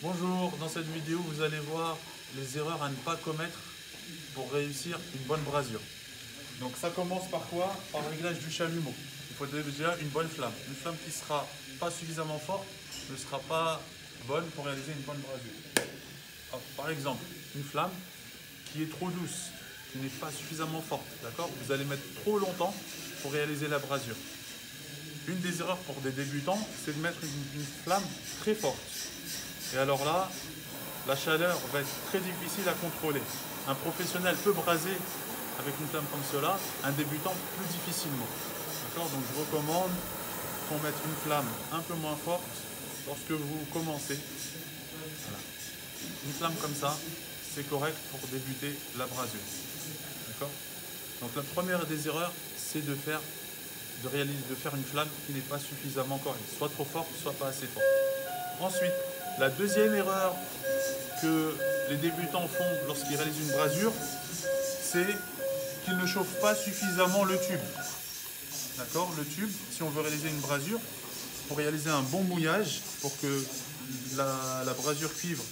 Bonjour, dans cette vidéo vous allez voir les erreurs à ne pas commettre pour réussir une bonne brasure. Donc ça commence par quoi? Par le réglage du chalumeau. Il faut déjà une bonne flamme. Une flamme qui ne sera pas suffisamment forte ne sera pas bonne pour réaliser une bonne brasure. Alors, par exemple, une flamme qui est trop douce, qui n'est pas suffisamment forte, d'accord? Vous allez mettre trop longtemps pour réaliser la brasure. Une des erreurs pour des débutants, c'est de mettre une flamme très forte. Et alors là, la chaleur va être très difficile à contrôler. Un professionnel peut braser avec une flamme comme cela, un débutant plus difficilement. D'accord? Donc je recommande qu'on mette une flamme un peu moins forte lorsque vous commencez. Voilà. Une flamme comme ça, c'est correct pour débuter la brasure. D'accord? Donc la première des erreurs, c'est de faire une flamme qui n'est pas suffisamment correcte, soit trop forte, soit pas assez forte. Ensuite, la deuxième erreur que les débutants font lorsqu'ils réalisent une brasure, c'est qu'ils ne chauffent pas suffisamment le tube. D'accord? Le tube, si on veut réaliser une brasure, pour réaliser un bon mouillage, pour que la brasure cuivre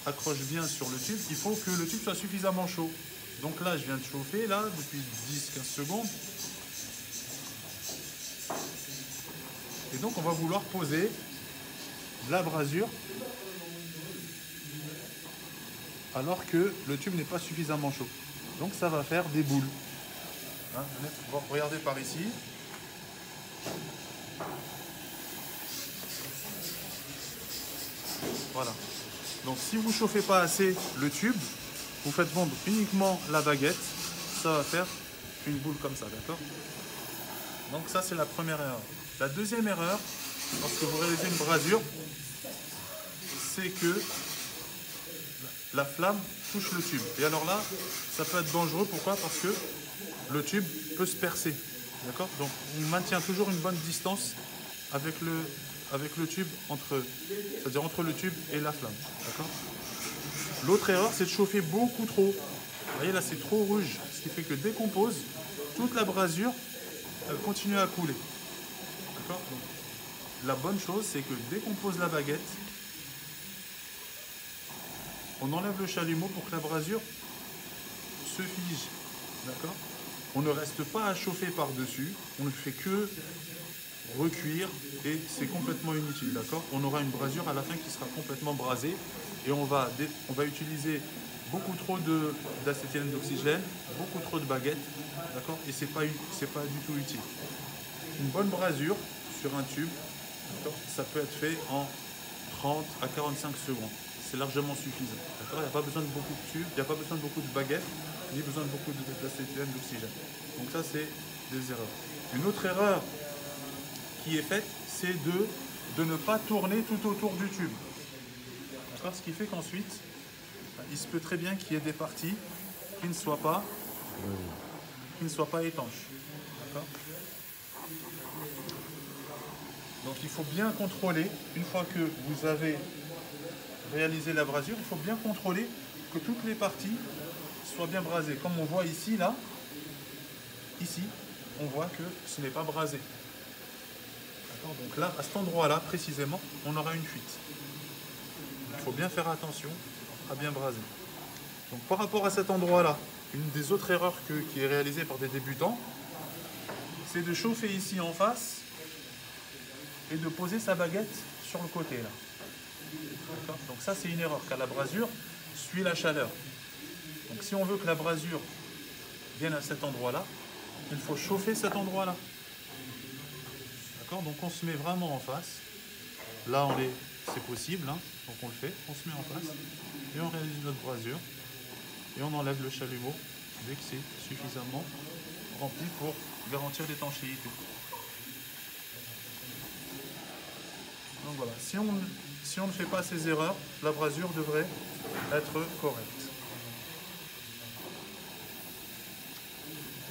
accroche bien sur le tube, il faut que le tube soit suffisamment chaud. Donc là, je viens de chauffer, là, depuis 10-15 secondes. Et donc, on va vouloir poser la brasure alors que le tube n'est pas suffisamment chaud. Donc, ça va faire des boules. Hein, regardez par ici. Voilà. Donc, si vous ne chauffez pas assez le tube, vous faites fondre uniquement la baguette, ça va faire une boule comme ça, d'accord? Donc, ça, c'est la première erreur. La deuxième erreur, lorsque vous réalisez une brasure, c'est que la flamme touche le tube. Et alors là, ça peut être dangereux. Pourquoi? Parce que le tube peut se percer. D'accord? Donc on maintient toujours une bonne distance avec le tube, c'est-à-dire entre le tube et la flamme. D'accord? L'autre erreur, c'est de chauffer beaucoup trop. Vous voyez là, c'est trop rouge. Ce qui fait que dès qu'on pose, toute la brasure, elle continue à couler. D'accord? Donc, la bonne chose, c'est que dès qu'on pose la baguette, on enlève le chalumeau pour que la brasure se fige. D'accord? On ne reste pas à chauffer par-dessus, on ne fait que recuire et c'est complètement inutile. D'accord? On aura une brasure à la fin qui sera complètement brasée et on va utiliser beaucoup trop d'acétylène d'oxygène, beaucoup trop de baguettes, d'accord? Et c'est pas du tout utile. Une bonne brasure sur un tube, ça peut être fait en 30 à 45 secondes. C'est largement suffisant. Il n'y a pas besoin de beaucoup de tubes, il n'y a pas besoin de beaucoup de baguettes, ni besoin de beaucoup d'acétylène d'oxygène. Donc ça, c'est des erreurs. Une autre erreur qui est faite, c'est de ne pas tourner tout autour du tube. Ce qui fait qu'ensuite, il se peut très bien qu'il y ait des parties qui ne soient pas étanches. Donc il faut bien contrôler, une fois que vous avez réalisé la brasure, il faut bien contrôler que toutes les parties soient bien brasées. Comme on voit ici, là, ici, on voit que ce n'est pas brasé. Donc là, à cet endroit-là, précisément, on aura une fuite. Il faut bien faire attention à bien braser. Donc par rapport à cet endroit-là, une des autres erreurs qui est réalisée par des débutants, c'est de chauffer ici en face et de poser sa baguette sur le côté là. Donc ça c'est une erreur car la brasure suit la chaleur. Donc si on veut que la brasure vienne à cet endroit-là, il faut chauffer cet endroit-là. D'accord? Donc on se met vraiment en face. Là c'est possible, hein, donc on le fait, on se met en face et on réalise notre brasure et on enlève le chalumeau dès que c'est suffisamment rempli pour garantir l'étanchéité. Donc voilà, si on ne fait pas ces erreurs, la brasure devrait être correcte.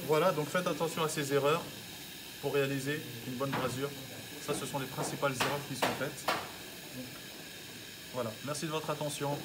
Voilà, donc faites attention à ces erreurs pour réaliser une bonne brasure. Ça, ce sont les principales erreurs qui sont faites. Donc, voilà, merci de votre attention.